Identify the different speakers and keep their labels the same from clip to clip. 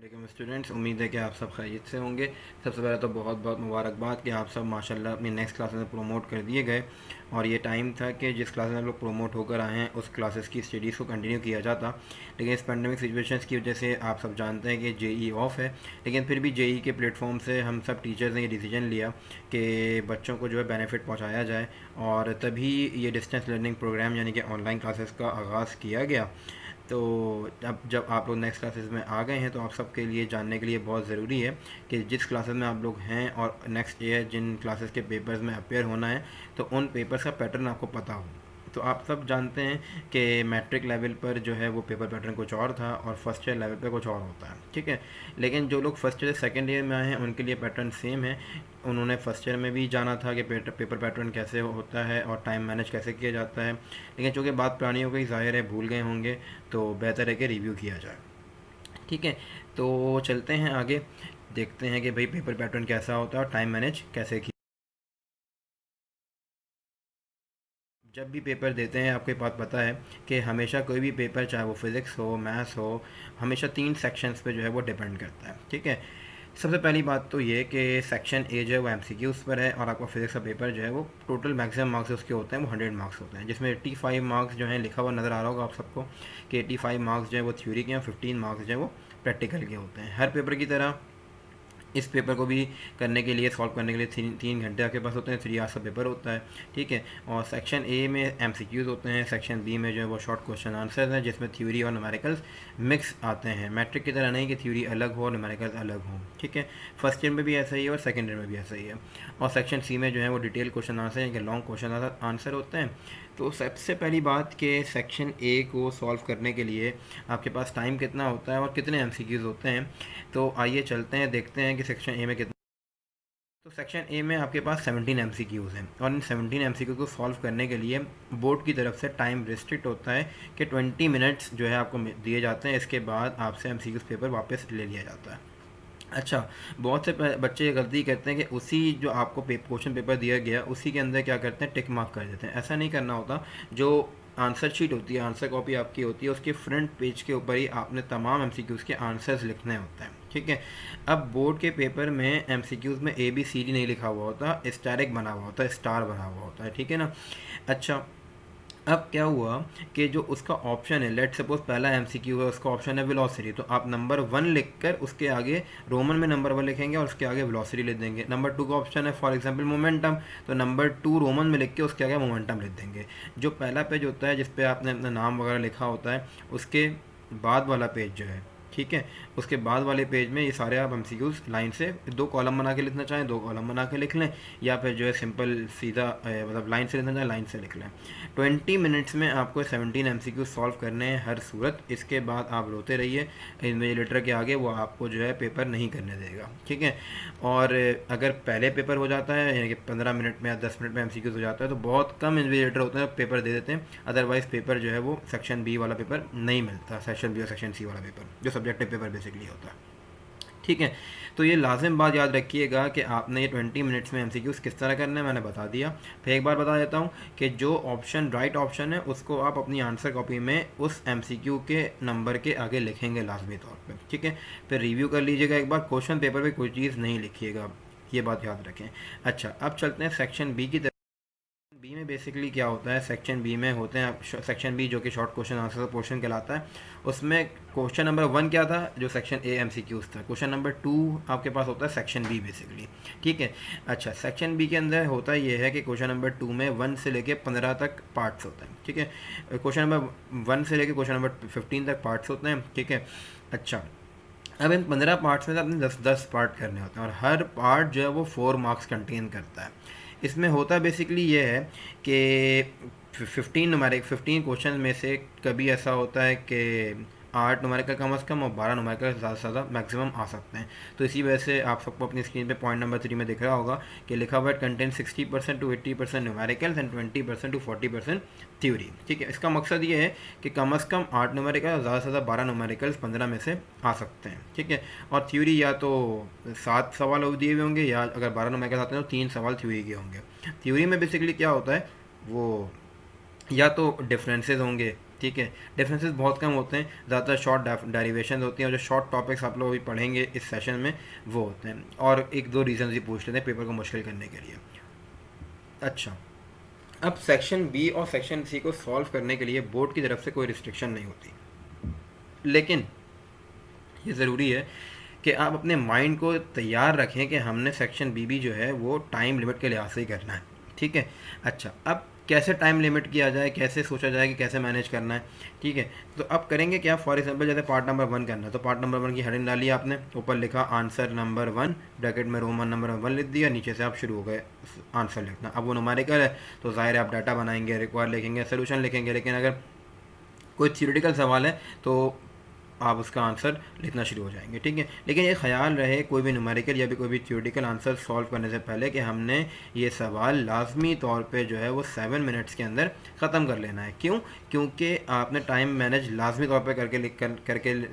Speaker 1: वालेकुम स्टूडेंट्स, उम्मीद है कि आप सब खैरियत से होंगे। सबसे पहले तो बहुत बहुत मुबारकबाद कि आप सब माशाल्लाह अपनी नेक्स्ट क्लासेस में प्रमोट कर दिए गए। और ये टाइम था कि जिस क्लास में लोग प्रमोट होकर आए हैं उस क्लासेस की स्टडीज़ को कंटिन्यू किया जाता। लेकिन इस पेंडेमिक सिचुएशंस की वजह से आप सब जानते हैं कि जेई ऑफ है, लेकिन फिर भी जेई के प्लेटफॉर्म से हम सब टीचर्स ने ये डिसीजन लिया कि बच्चों को जो है बेनिफिट पहुँचाया जाए, और तभी ये डिस्टेंस लर्निंग प्रोग्राम यानी कि ऑनलाइन क्लासेस का आगाज़ किया गया। तो अब जब आप लोग नेक्स्ट क्लासेस में आ गए हैं तो आप सबके लिए जानने के लिए बहुत ज़रूरी है कि जिस क्लासेस में आप लोग हैं और नेक्स्ट ईयर जिन क्लासेस के पेपर्स में अपेयर होना है तो उन पेपर्स का पैटर्न आपको पता हो। तो आप सब जानते हैं कि मैट्रिक लेवल पर जो है वो पेपर पैटर्न कुछ और था और फर्स्ट ईयर लेवल पर कुछ और होता है, ठीक है। लेकिन जो लोग फर्स्ट ईयर सेकेंड ईयर में आए हैं उनके लिए पैटर्न सेम है। उन्होंने फर्स्ट ईयर में भी जाना था कि पेपर पैटर्न कैसे होता है और टाइम मैनेज कैसे किया जाता है, लेकिन चूँकि बात पुरानी हो गई, ज़ाहिर है भूल गए होंगे, तो बेहतर है कि रिव्यू किया जाए, ठीक है। तो चलते हैं आगे, देखते हैं कि भाई पेपर पैटर्न कैसा होता है और टाइम मैनेज कैसे किया। जब भी पेपर देते हैं आपको बात पता है कि हमेशा कोई भी पेपर, चाहे वो फिज़िक्स हो मैथ्स हो, हमेशा 3 सेक्शंस पे जो है वो डिपेंड करता है, ठीक है। सबसे पहली बात तो ये कि सेक्शन ए जो है वो एमसीक्यूज़ पर है, और आपका फिज़िक्स का पेपर जो है वो टोटल मैक्सिमम मार्क्स उसके होते हैं वो 100 मार्क्स होते हैं, जिसमें 85 मार्क्स जो है लिखा हुआ नज़र आ रहा होगा आप सबको कि 85 मार्क्स जो है वो थ्योरी के हैं, 15 मार्क्स जो है वो प्रैक्टिकल के होते हैं। हर पेपर की तरह इस पेपर को भी करने के लिए, सॉल्व करने के लिए 3 घंटे आपके पास होते हैं, 3 आवर्स का पेपर होता है, ठीक है। और सेक्शन ए में एमसीक्यूज़ होते हैं, सेक्शन बी में जो है वो शॉर्ट क्वेश्चन आंसर्स हैं जिसमें थ्योरी और न्यूमेरिकल्स मिक्स आते हैं। मैट्रिक की तरह नहीं कि थ्योरी अलग हो और न्यूमेरिकल्स अलग हों, ठीक है। फर्स्ट ईयर में भी ऐसा ही है और सेकेंड ईयर में भी ऐसा ही है। और सेक्शन सी में जो है वो डिटेल क्वेश्चन आंसर यानी कि लॉन्ग क्वेश्चन आंसर होते हैं। तो सबसे पहली बात कि सेक्शन ए को सॉल्व करने के लिए आपके पास टाइम कितना होता है और कितने एमसीक्यूज़ होते हैं। तो आइए चलते हैं, देखते हैं कि सेक्शन ए में कितना। तो सेक्शन ए में आपके पास 17 एमसीक्यूज़ हैं, और इन 17 एमसीक्यू को सॉल्व करने के लिए बोर्ड की तरफ से टाइम रिस्ट्रिक्ट होता है कि 20 मिनट्स जो है आपको दिए जाते हैं। इसके बाद आपसे एमसीक्यूज़ पेपर वापस ले लिया जाता है। अच्छा, बहुत से बच्चे गलती करते हैं कि उसी जो आपको क्वेश्चन पेपर दिया गया उसी के अंदर क्या करते हैं, टिक मार्क कर देते हैं। ऐसा नहीं करना होता। जो आंसर शीट होती है, आंसर कॉपी आपकी होती है, उसके फ्रंट पेज के ऊपर ही आपने तमाम एमसीक्यूज़ के आंसर्स लिखने होते हैं, ठीक है। अब बोर्ड के पेपर में एमसीक्यूज़ में ABCD नहीं लिखा हुआ होता, स्टारिक बना हुआ होता है, स्टार बना हुआ होता है, ठीक है ना। अच्छा, अब क्या हुआ कि जो उसका ऑप्शन है, लेट सपोज पहला एमसीक्यू है, उसका ऑप्शन है वेलोसिटी, तो आप नंबर 1 लिखकर उसके आगे रोमन में नंबर 1 लिखेंगे और उसके आगे वेलोसिटी लिख देंगे। नंबर 2 का ऑप्शन है फॉर एग्जांपल मोमेंटम, तो नंबर 2 रोमन में लिख के उसके आगे मोमेंटम लिख देंगे। जो पहला पेज होता है जिस पे आपने अपना नाम वगैरह लिखा होता है, उसके बाद वाला पेज जो है, ठीक है, उसके बाद वाले पेज में ये सारे आप एमसीक्यूज़ लाइन से 2 कॉलम बना के लिखना चाहें 2 कॉलम बना के लिख लें, या फिर जो है सिंपल सीधा मतलब लाइन से लिखना चाहें लाइन से लिख लें। 20 मिनट्स में आपको 17 एमसीक्यू सॉल्व करने हैं हर सूरत। इसके बाद आप रोते रहिए, इन्विजिलेटर के आगे वो आपको जो है पेपर नहीं करने देगा, ठीक है। और अगर पहले पेपर हो जाता है यानी कि 15 मिनट में या 10 मिनट में एमसीक्यूज हो जाता है तो बहुत कम इन्विजिलेटर होते हैं पेपर दे देते हैं, अदरवाइज़ पेपर जो है वो सेक्शन बी वाला पेपर नहीं मिलता, सेक्शन बी और सेक्शन सी वाला पेपर जो सब्जेक्टिव पेपर बेसिकली होता है, ठीक है। तो ये लाजिम बात याद रखिएगा कि आपने ये 20 मिनट्स में एमसीक्यूज़ किस तरह करना है मैंने बता दिया। फिर एक बार बता देता हूँ कि जो ऑप्शन राइट ऑप्शन है उसको आप अपनी आंसर कॉपी में उस एमसीक्यू के नंबर के आगे लिखेंगे लाजमी तौर पे, ठीक है। फिर रिव्यू कर लीजिएगा एक बार, क्वेश्चन पेपर पे कोई चीज़ नहीं लिखिएगा, ये बात याद रखें। अच्छा, अब चलते हैं सेक्शन बी की तरफ। बी में बेसिकली क्या होता है, सेक्शन बी में होते हैं सेक्शन बी जो कि शॉर्ट क्वेश्चन आंसर पोर्शन कहलाता है। उसमें क्वेश्चन नंबर 1 क्या था, जो सेक्शन ए एमसीक्यूज था। क्वेश्चन नंबर 2 आपके पास होता है सेक्शन बी बेसिकली, ठीक है। अच्छा, सेक्शन बी के अंदर होता ये है कि क्वेश्चन नंबर 2 में 1 से लेके 15 तक पार्ट्स होते हैं, ठीक है। क्वेश्चन नंबर 1 से लेके क्वेश्चन नंबर 15 तक पार्ट्स होते हैं, ठीक है। अच्छा, अब इन 15 पार्ट्स में से आपने 10-10 पार्ट करने होते हैं और हर पार्ट जो है वो 4 मार्क्स कंटेन करता है। इसमें होता बेसिकली ये है कि 15 क्वेश्चन में से कभी ऐसा होता है कि 8 न्यूमेरिकल कम से कम और 12 न्यूमेरिकल ज़्यादा से ज़्यादा मैक्सिमम आ सकते हैं। तो इसी वजह से आप सबको अपनी स्क्रीन पे पॉइंट नंबर 3 में दिख रहा होगा कि लिखा हुआ है content 60% to 80% numericals and 20% to 40% theory, ठीक है। इसका मकसद ये है कि कम से कम 8 न्यूमेरिकल और ज़्यादा से ज़्यादा 12 न्यूमेरिकल्स 15 में से आ सकते हैं, ठीक है। और थ्योरी या तो 7 सवाल दिए हुए होंगे, या अगर 12 न्यूमेरिकल आते हैं तो 3 सवाल थ्योरी के होंगे। थ्योरी में बेसिकली क्या होता है, वो या तो डिफरेंसेस होंगे ठीक है, डिफरेंसेस बहुत कम होते हैं, ज़्यादातर शॉर्ट डेरिवेशन होती हैं और जो शॉर्ट टॉपिक्स आप लोग अभी पढ़ेंगे इस सेशन में वो होते हैं, और एक दो रीज़न भी पूछ लेते हैं पेपर को मुश्किल करने के लिए। अच्छा, अब सेक्शन बी और सेक्शन सी को सॉल्व करने के लिए बोर्ड की तरफ से कोई रिस्ट्रिक्शन नहीं होती, लेकिन ये ज़रूरी है कि आप अपने माइंड को तैयार रखें कि हमने सेक्शन बी भी जो है वो टाइम लिमिट के लिहाज से ही करना है, ठीक है। अच्छा, अब कैसे टाइम लिमिट किया जाए, कैसे सोचा जाए कि कैसे मैनेज करना है, ठीक है। तो अब करेंगे क्या, फॉर एग्जांपल जैसे पार्ट नंबर 1 करना है, तो पार्ट नंबर 1 की हेडिंग डाली आपने, ऊपर लिखा आंसर नंबर 1, ब्रैकेट में रोमन नंबर 1 लिख दिया, नीचे से आप शुरू हो गए आंसर लिखना। अब वो न्यूमेरिकल है तो ज़ाहिर है आप डाटा बनाएंगे, रिक्वायर लिखेंगे, सोल्यूशन लिखेंगे, लेकिन अगर कोई थ्योरेटिकल सवाल है तो आप उसका आंसर लिखना शुरू हो जाएंगे, ठीक है। लेकिन ये ख्याल रहे कोई भी न्यूमेरिकल या भी कोई भी थ्योरेटिकल आंसर सॉल्व करने से पहले कि हमने ये सवाल लाजमी तौर पे जो है वो 7 मिनट्स के अंदर ख़त्म कर लेना है। क्यों? क्योंकि आपने टाइम मैनेज लाजमी तौर पे करके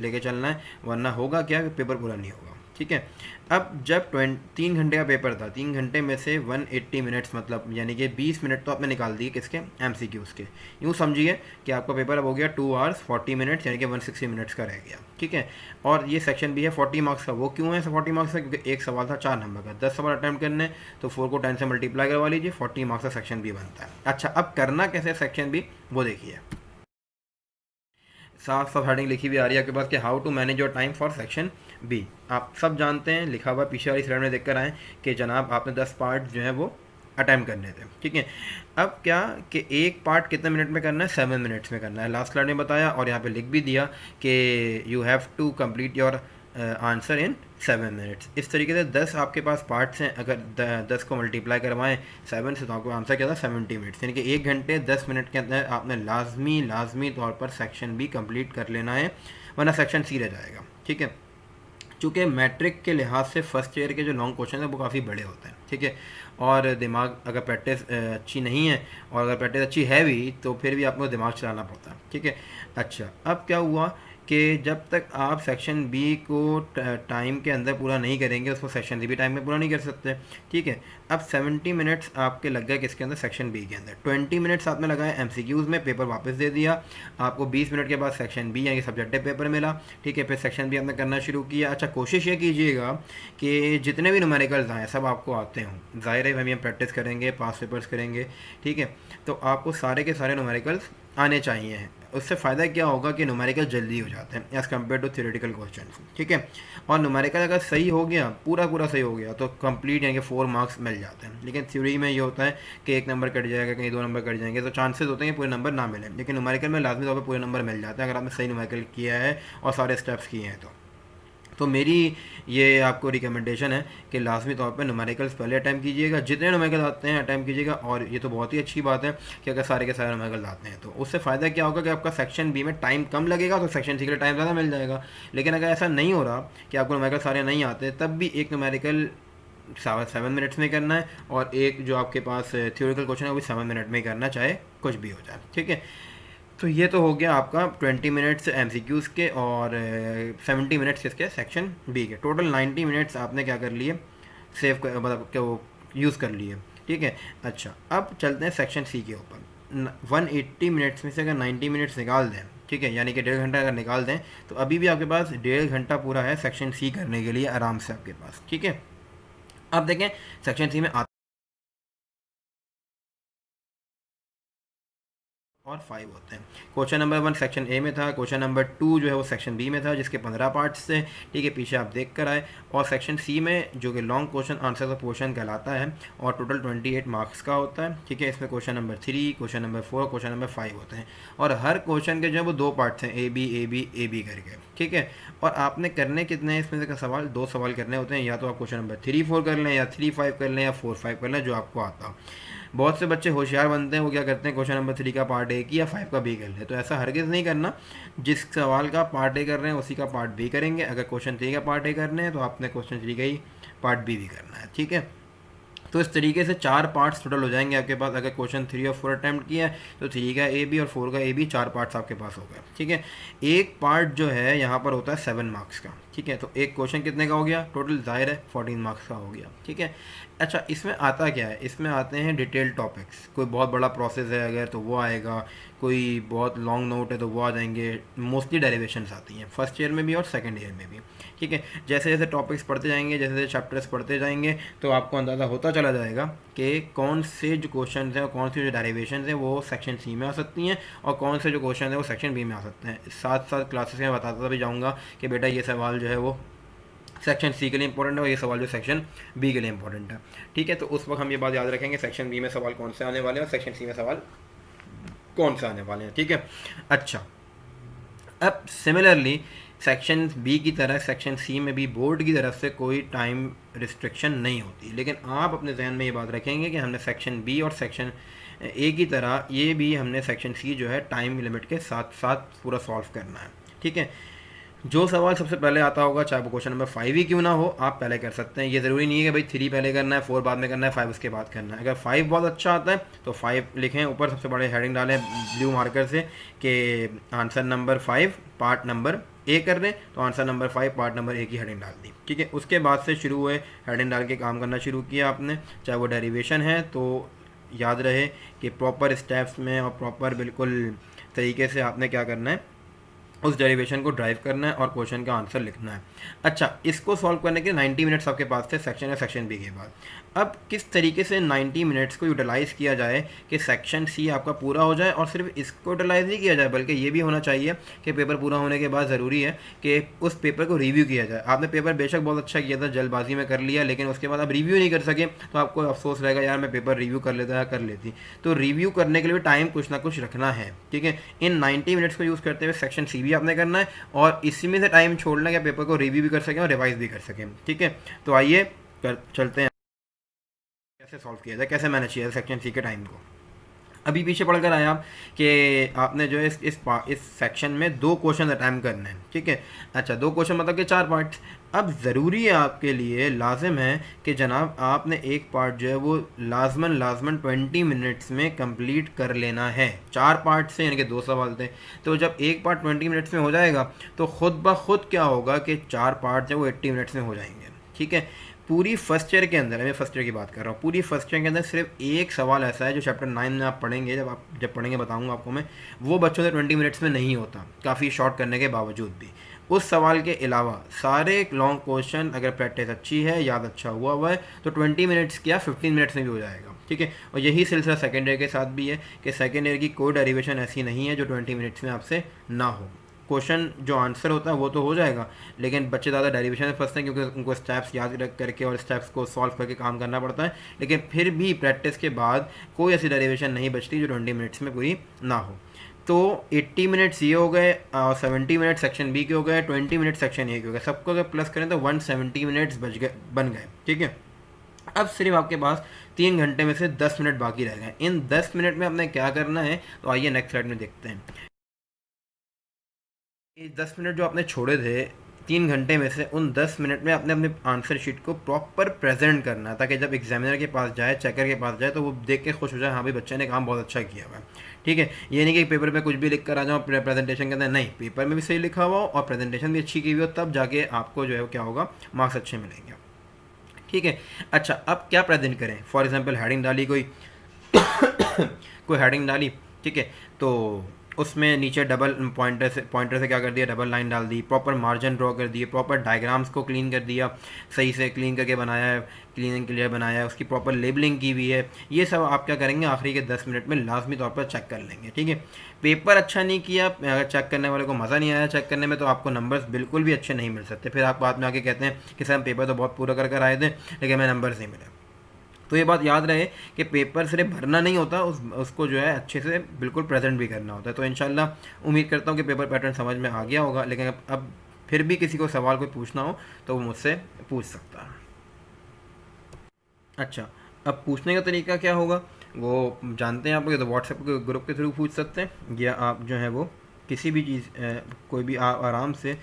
Speaker 1: लेके चलना है, वरना होगा क्या, पेपर पूरा नहीं होगा, ठीक है। अब जब 3 घंटे का पेपर था, 3 घंटे में से 180 मिनट्स मतलब यानी कि 20 मिनट तो आपने निकाल दिए किसके, MCQs के। यूँ समझिए कि आपका पेपर अब हो गया 2 आवर्स 40 मिनट्स यानी कि 160 मिनट्स का रह गया, ठीक है। और ये सेक्शन भी है 40 मार्क्स का। वो क्यों है 40 मार्क्स का? क्योंकि एक सवाल था 4 नंबर का, 10 सवाल अटैम्प्ट करने, तो 4 को 10 से मल्टीप्लाई करवा लीजिए, 40 मार्क्स का सेक्शन बी बनता है। अच्छा, अब करना कैसे सेक्शन बी वो देखिए, साफ साफ हेडिंग लिखी हुई आ रही है आपके पास कि how to manage your time for section B. आप सब जानते हैं, लिखा हुआ पीछे वाली स्लाइड में देख कर आए कि जनाब आपने 10 पार्ट जो है वो अटैम्प्ट करने थे, ठीक है। अब क्या कि एक पार्ट कितने मिनट में करना है, 7 मिनट्स में करना है, लास्ट स्लाइड में बताया, और यहाँ पे लिख भी दिया कि you have to complete your answer in 7 minutes. इस तरीके से 10 आपके पास पार्ट्स हैं, अगर 10 को मल्टीप्लाई करवाएं 7 से तो आपको आंसर क्या था, 70 मिनट्स, यानी कि 1 घंटे 10 मिनट के अंदर आपने लाजमी तौर पर सेक्शन बी कंप्लीट कर लेना है, वरना सेक्शन सी रह जाएगा, ठीक है। चूँकि मैट्रिक के लिहाज से फर्स्ट ईयर के जो लॉन्ग क्वेश्चन हैं वो काफ़ी बड़े होते हैं, ठीक है। और दिमाग अगर प्रैक्टिस अच्छी नहीं है, और अगर प्रैक्टिस अच्छी है भी तो फिर भी आपको दिमाग चलाना पड़ता है, ठीक है। अच्छा, अब क्या हुआ कि जब तक आप सेक्शन बी को टाइम के अंदर पूरा नहीं करेंगे, उसको सेक्शन सी भी टाइम में पूरा नहीं कर सकते, ठीक है। अब 70 मिनट्स आपके लग गए किसके अंदर, सेक्शन बी के अंदर। 20 मिनट्स आपने लगाए MCQs में, पेपर वापस दे दिया आपको। 20 मिनट के बाद सेक्शन बी यानी कि सब्जेक्टिव पेपर मिला, ठीक है। फिर सेक्शन बी आपने करना शुरू किया। अच्छा, कोशिश ये कीजिएगा कि जितने भी न्यूमेरिकल्स आएँ सब आपको आते हों, ज़ाहिर है हम प्रैक्टिस करेंगे, पास पेपर्स करेंगे, ठीक है। तो आपको सारे के सारे न्यूमेरिकल्स आने चाहिए। उससे फ़ायदा क्या होगा कि न्यूमेरिकल जल्दी हो जाते हैं as compared to theoretical question, ठीक है। और न्यूमेरिकल अगर सही हो गया, पूरा सही हो गया, तो कंप्लीट यानी कि 4 मार्क्स मिल जाते हैं। लेकिन थ्योरी में ये होता है कि 1 नंबर कट जाएगा, कहीं 2 नंबर कट जाएंगे, तो चांसेस होते हैं कि पूरे नंबर ना मिले। लेकिन न्यूमेरिकल में लाजमी तौर पर पूरे नंबर मिल जाते हैं अगर आपने सही न्यूमेरिकल किया है और सारे स्टेप्स किए हैं तो मेरी ये आपको रिकमेंडेशन है कि लाजमी तौर पर न्यूमेरिकल्स पहले अटैम्प्ट कीजिएगा, जितने न्यूमेरिकल्स आते हैं अटैम्प्ट कीजिएगा। और ये तो बहुत ही अच्छी बात है कि अगर सारे के सारे न्यूमेरिकल्स आते हैं तो उससे फ़ायदा क्या होगा कि आपका सेक्शन बी में टाइम कम लगेगा, तो सेक्शन सी के लिए टाइम ज़्यादा मिल जाएगा। लेकिन अगर ऐसा नहीं हो रहा कि आपको न्यूमेरिकल सारे नहीं आते, तब भी एक न्यूमेरिकल 7 मिनट्स में करना है, और एक जो आपके पास थ्योरेटिकल क्वेश्चन है वो भी 7 मिनट में करना, चाहे कुछ भी हो जाए, ठीक है। तो ये तो हो गया आपका 20 मिनट्स MCQs के और 70 मिनट्स किसके, सेक्शन बी के। टोटल 90 मिनट्स आपने क्या कर लिए, सेव कर मतलब क्या वो यूज़ कर लिए, ठीक है। अच्छा, अब चलते हैं सेक्शन सी के ऊपर। 180 मिनट्स में से अगर 90 मिनट्स निकाल दें, ठीक है, यानी कि 1.5 घंटा अगर निकाल दें, तो अभी भी आपके पास 1.5 घंटा पूरा है सेक्शन सी करने के लिए आराम से आपके पास, ठीक है। अब देखें सेक्शन सी में और 5 होते हैं। क्वेश्चन नंबर 1 सेक्शन ए में था, क्वेश्चन नंबर 2 जो है वो सेक्शन बी में था जिसके 15 पार्ट्स थे, ठीक है, पीछे आप देख कर आए। और सेक्शन सी में जो कि लॉन्ग क्वेश्चन आंसर का पोर्शन कहलाता है और टोटल 28 मार्क्स का होता है, ठीक है। इसमें question number 3, question number 4, question number 5 होते हैं, और हर क्वेश्चन के जो है वो 2 पार्ट्स हैं, ए बी करके, ठीक है। और आपने करने कितने हैं इसमें से सवाल, 2 सवाल करने होते हैं, या तो आप क्वेश्चन नंबर 3, 4 कर लें, या 3, 5 कर लें, या 4, 5 कर लें, जो आपको आता हो। बहुत से बच्चे होशियार बनते हैं, वो क्या करते हैं क्वेश्चन नंबर 3 का पार्ट ए की या 5 का बी कर ले। तो ऐसा हरगिज़ नहीं करना, जिस सवाल का पार्ट ए कर रहे हैं उसी का पार्ट बी करेंगे। अगर क्वेश्चन 3 का पार्ट ए करने हैं तो आपने क्वेश्चन 3 का ही पार्ट बी भी करना है, ठीक है। तो इस तरीके से 4 पार्ट्स टोटल हो जाएंगे आपके पास। अगर क्वेश्चन 3 और 4 अटैम्प्ट किया है तो 3 का ए बी और 4 का ए बी, 4 पार्ट्स आपके पास हो गए। ठीक है, एक पार्ट जो है यहाँ पर होता है 7 मार्क्स का। ठीक है, तो एक क्वेश्चन कितने का हो गया टोटल, जाहिर है 14 मार्क्स का हो गया। ठीक है, अच्छा इसमें आता क्या है, इसमें आते हैं डिटेल टॉपिक्स। कोई बहुत बड़ा प्रोसेस है अगर तो वो आएगा, कोई बहुत लॉन्ग नोट है तो वो आ जाएंगे। मोस्टली डेरिवेशंस आती हैं फर्स्ट ईयर में भी और सेकंड ईयर में भी। ठीक है, जैसे जैसे टॉपिक्स पढ़ते जाएंगे, जैसे जैसे चैप्टर्स पढ़ते जाएंगे, तो आपको अंदाज़ा होता चला जाएगा कि कौन से जो क्वेश्चन हैं और कौन सी जो डेरिवेशंस हैं वो सेक्शन सी में आ सकती हैं और कौन से जो क्वेश्चन हैं वो सेक्शन बी में आ सकते हैं। साथ साथ क्लासेस में बताता भी जाऊँगा कि बेटा ये सवाल जो है वो सेक्शन सी के लिए इंपॉर्टेंट है और ये सवाल जो सेक्शन बी के लिए इंपॉर्टेंट है। ठीक है, तो उस वक्त हम ये बात याद रखेंगे सेक्शन बी में सवाल कौन से आने वाले हैं और सेक्शन सी में सवाल कौन से आने वाले हैं। ठीक है, अच्छा अब सिमिलरली सेक्शन बी की तरह सेक्शन सी में भी बोर्ड की तरफ से कोई टाइम रिस्ट्रिक्शन नहीं होती, लेकिन आप अपने जहन में ये बात रखेंगे कि हमने सेक्शन बी और सेक्शन ए की तरह ये भी हमने सेक्शन सी जो है टाइम लिमिट के साथ साथ पूरा सॉल्व करना है। ठीक है, जो सवाल सबसे पहले आता होगा चाहे वो क्वेश्चन नंबर 5 ही क्यों ना हो, आप पहले कर सकते हैं। ये ज़रूरी नहीं है कि भाई 3 पहले करना है, 4 बाद में करना है, 5 उसके बाद करना है। अगर 5 बहुत अच्छा आता है तो 5 लिखें, ऊपर सबसे बड़े हेडिंग डालें ब्लू मार्कर से कि answer number 5 part number A कर दें, तो answer number 5 part number A की हेडिंग डाल दी। ठीक है, उसके बाद से शुरू हुए हेडिंग डाल के काम करना शुरू किया आपने। चाहे वो डेरिवेशन है तो याद रहे कि प्रॉपर स्टेप्स में और प्रॉपर बिल्कुल तरीके से आपने क्या करना है, उस डेरिवेशन को ड्राइव करना है और क्वेश्चन का आंसर लिखना है। अच्छा, इसको सॉल्व करने के 90 मिनट्स आपके पास थे सेक्शन या सेक्शन बी के बाद। अब किस तरीके से 90 मिनट्स को यूटिलाइज़ किया जाए कि सेक्शन सी आपका पूरा हो जाए, और सिर्फ इसको यूटिलाइज़ नहीं किया जाए बल्कि ये भी होना चाहिए कि पेपर पूरा होने के बाद ज़रूरी है कि उस पेपर को रिव्यू किया जाए। आपने पेपर बेशक बहुत अच्छा किया था, जल्दबाजी में कर लिया, लेकिन उसके बाद आप रिव्यू नहीं कर सके तो आपको अफसोस रहेगा यार मैं पेपर रिव्यू कर लेता या कर लेती। तो रिव्यू करने के लिए टाइम कुछ ना कुछ रखना है। ठीक है, इन 90 मिनट्स को यूज़ करते हुए सेक्शन सी भी आपने करना है और इसी में से टाइम छोड़ना है कि पेपर को रिव्यू भी कर सकें और रिवाइज भी कर सकें। ठीक है, तो आइए चलते हैं कैसे सॉल्व किया जाए, कैसे मैनेज किया जाए सेक्शन सी के टाइम को। अभी पीछे पढ़कर आया आप कि आपने जो है इस सेक्शन में 2 क्वेश्चन अटैम्प्ट करने हैं। ठीक है, अच्छा 2 क्वेश्चन मतलब कि 4 पार्ट्स। अब ज़रूरी है आपके लिए, लाजिम है कि जनाब आपने एक पार्ट जो है वो लाजमन 20 मिनट्स में कंप्लीट कर लेना है। 4 पार्ट से यानी कि 2 सवाल थे, तो जब एक पार्ट 20 मिनट्स में हो जाएगा तो ख़ुद ब खुद क्या होगा कि 4 पार्ट जो वो 80 मिनट्स में हो जाएंगे। ठीक है, पूरी फर्स्ट ईयर के अंदर, मैं फर्स्ट ईयर की बात कर रहा हूँ, पूरी फर्स्ट ईयर के अंदर सिर्फ एक सवाल ऐसा है जो चैप्टर 9 में आप पढ़ेंगे, जब पढ़ेंगे बताऊंगा आपको मैं, वो बच्चों से 20 मिनट्स में नहीं होता, काफ़ी शॉर्ट करने के बावजूद भी। उस सवाल के अलावा सारे लॉन्ग क्वेश्चन अगर प्रैक्टिस अच्छी है, याद अच्छा हुआ है, तो 20 मिनट्स क्या 15 मिनट्स में भी हो जाएगा। ठीक है, और यही सिलसिला सेकेंड ईयर के साथ भी है कि सेकेंड ईयर की कोई डेरिवेशन ऐसी नहीं है जो 20 मिनट्स में आपसे ना हो। क्वेश्चन जो आंसर होता है वो तो हो जाएगा, लेकिन बच्चे ज़्यादा डेरिवेशन में फंसते हैं क्योंकि उनको स्टेप्स याद रख करके और स्टेप्स को सॉल्व करके काम करना पड़ता है, लेकिन फिर भी प्रैक्टिस के बाद कोई ऐसी डेरिवेशन नहीं बचती जो 20 मिनट्स में पूरी ना हो। तो 80 मिनट्स ये हो गए और 70 मिनट सेक्शन बी के हो गए, 20 मिनट सेक्शन ए के हो गए, सबको अगर प्लस करें तो 170 मिनट्स बन गए। ठीक है, अब सिर्फ आपके पास 3 घंटे में से 10 मिनट बाकी रह गए। इन 10 मिनट में आपने क्या करना है, तो आइए नेक्स्ट स्लाइड में देखते हैं। ये 10 मिनट जो आपने छोड़े थे 3 घंटे में से, उन 10 मिनट में आपने अपने आंसर शीट को प्रॉपर प्रेजेंट करना है, ताकि जब एग्जामिनर के पास जाए, चेकर के पास जाए, तो वो देख के खुश हो जाए, हाँ भाई बच्चे ने काम बहुत अच्छा किया हुआ है। ठीक है, ये नहीं कि पेपर पे कुछ भी लिख कर आ जाओ प्रेजेंटेशन के अंदर, नहीं, पेपर में भी सही लिखा हुआ हो और प्रेजेंटेशन भी अच्छी की हुई हो, तब जाके आपको जो है क्या होगा, मार्क्स अच्छे मिलेंगे। ठीक है, अच्छा अब क्या प्रेजेंट करें, फॉर एग्जाम्पल हेडिंग डाली कोई कोई हेडिंग डाली, ठीक है, तो उसमें नीचे डबल पॉइंटर से क्या कर दिया, डबल लाइन डाल दी, प्रॉपर मार्जिन ड्रॉ कर दिए, प्रॉपर डायग्राम्स को क्लीन कर दिया, सही से क्लीन करके बनाया है, क्लीन एंड क्लियर बनाया है, उसकी प्रॉपर लेबलिंग की हुई है। ये सब आप क्या करेंगे, आखिरी के 10 मिनट में लाजमी तौर पर चेक कर लेंगे। ठीक है, पेपर अच्छा नहीं किया, अगर चेक करने वाले को मज़ा नहीं आया चेक करने में, तो आपको नंबर्स बिल्कुल भी अच्छे नहीं मिल सकते। फिर आप बाद में आके कहते हैं कि सर हम पेपर तो बहुत पूरा कर आए थे लेकिन हमें नंबर्स नहीं मिले। तो ये बात याद रहे कि पेपर सिर्फ भरना नहीं होता, उसको जो है अच्छे से बिल्कुल प्रेजेंट भी करना होता है। तो इंशाल्लाह उम्मीद करता हूँ कि पेपर पैटर्न समझ में आ गया होगा, लेकिन अब फिर भी किसी को सवाल कोई पूछना हो तो वो मुझसे पूछ सकता है। अच्छा, अब पूछने का तरीका क्या होगा वो जानते हैं आप, तो व्हाट्सएप के ग्रुप के थ्रू पूछ सकते हैं, या आप जो है वो किसी भी चीज़ कोई भी आराम से